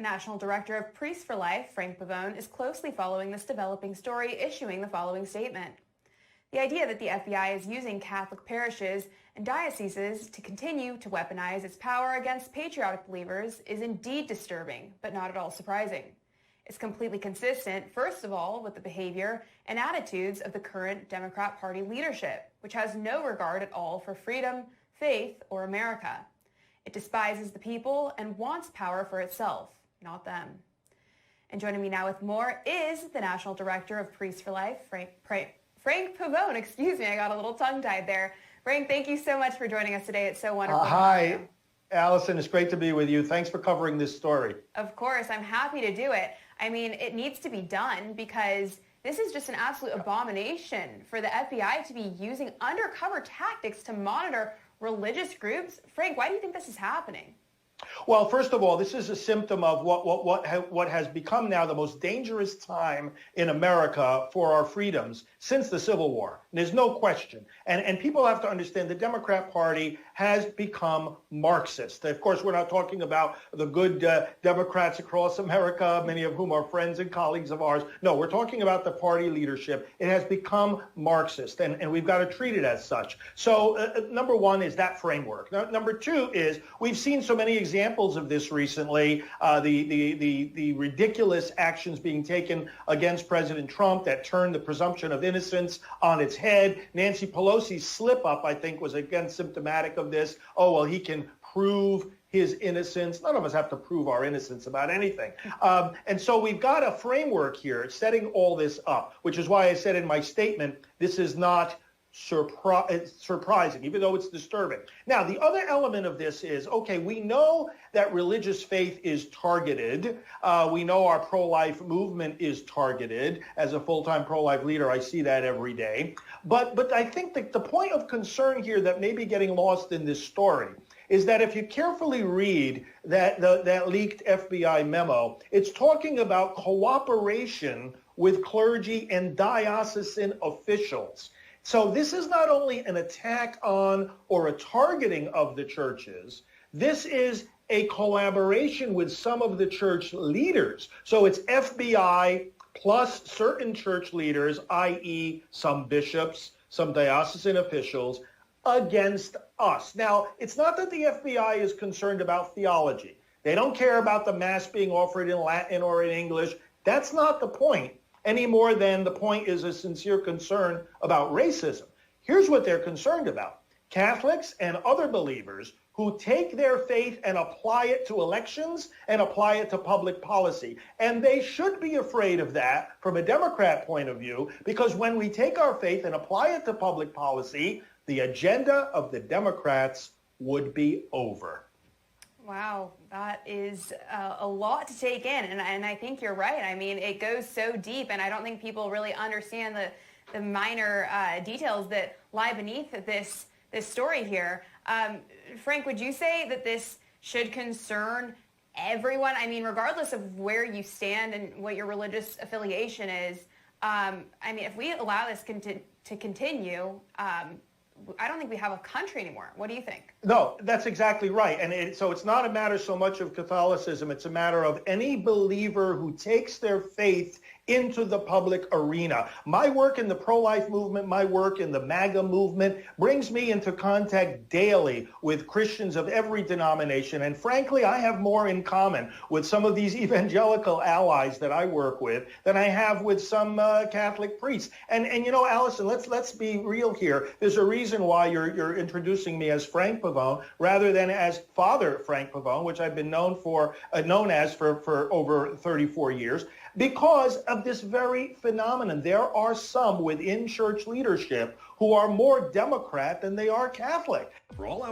National Director of Priests for Life, Frank Pavone, is closely following this developing story, issuing the following statement. The idea that the FBI is using Catholic parishes and dioceses to continue to weaponize its power against patriotic believers is indeed disturbing, but not at all surprising. It's completely consistent, first of all, with the behavior and attitudes of the current Democrat Party leadership, which has no regard at all for freedom, faith, or America. It despises the people and wants power for itself, not them. And joining me now with more is the National Director of Priests for Life, Frank Pavone. Excuse me, I got a little tongue-tied there. Frank, thank you so much for joining us today. It's so wonderful. Hi, Allison. It's great to be with you. Thanks for covering this story. Of course, I'm happy to do it. I mean, it needs to be done because this is just an absolute abomination for the FBI to be using undercover tactics to monitor religious groups. Frank, why do you think this is happening? Well, first of all, this is a symptom of what has become now the most dangerous time in America for our freedoms since the Civil War. There's no question. And people have to understand the Democrat Party has become Marxist. Of course, we're not talking about the good Democrats across America, many of whom are friends and colleagues of ours. No, we're talking about the party leadership. It has become Marxist, and we've got to treat it as such. So number one is that framework. Number two is we've seen so many examples of this recently, the ridiculous actions being taken against President Trump that turned the presumption of innocence on its head. Nancy Pelosi's slip-up, I think, was again symptomatic of this. Oh, well, he can prove his innocence. None of us have to prove our innocence about anything. And so we've got a framework here setting all this up, which is why I said in my statement, this is not surprising, even though it's disturbing. Now, the other element of this is, okay, we know that religious faith is targeted. We know our pro-life movement is targeted. As a full-time pro-life leader, I see that every day. But I think that the point of concern here that may be getting lost in this story is that if you carefully read that leaked FBI memo, it's talking about cooperation with clergy and diocesan officials. So this is not only an attack on or a targeting of the churches, this is a collaboration with some of the church leaders. So it's FBI plus certain church leaders, i.e. some bishops, some diocesan officials, against us. Now, it's not that the FBI is concerned about theology. They don't care about the Mass being offered in Latin or in English. That's not the point, any more than the point is a sincere concern about racism. Here's what they're concerned about. Catholics and other believers who take their faith and apply it to elections and apply it to public policy. And they should be afraid of that from a Democrat point of view, because when we take our faith and apply it to public policy, the agenda of the Democrats would be over. Wow, that is a lot to take in, and I think you're right. I mean, it goes so deep, and I don't think people really understand the minor details that lie beneath this story here. Frank, would you say that this should concern everyone? I mean, regardless of where you stand and what your religious affiliation is, I mean, if we allow this to continue, I don't think we have a country anymore. What do you think? No, that's exactly right. And so it's not a matter so much of Catholicism. It's a matter of any believer who takes their faith into the public arena. My work in the pro-life movement, my work in the MAGA movement brings me into contact daily with Christians of every denomination. And frankly, I have more in common with some of these evangelical allies that I work with than I have with some Catholic priests. And you know, Allison, let's be real here. There's a reason why you're introducing me as Frank Pavone rather than as Father Frank Pavone, which I've been known as for over 34 years. Because of this very phenomenon. There are some within church leadership who are more Democrat than they are Catholic. For all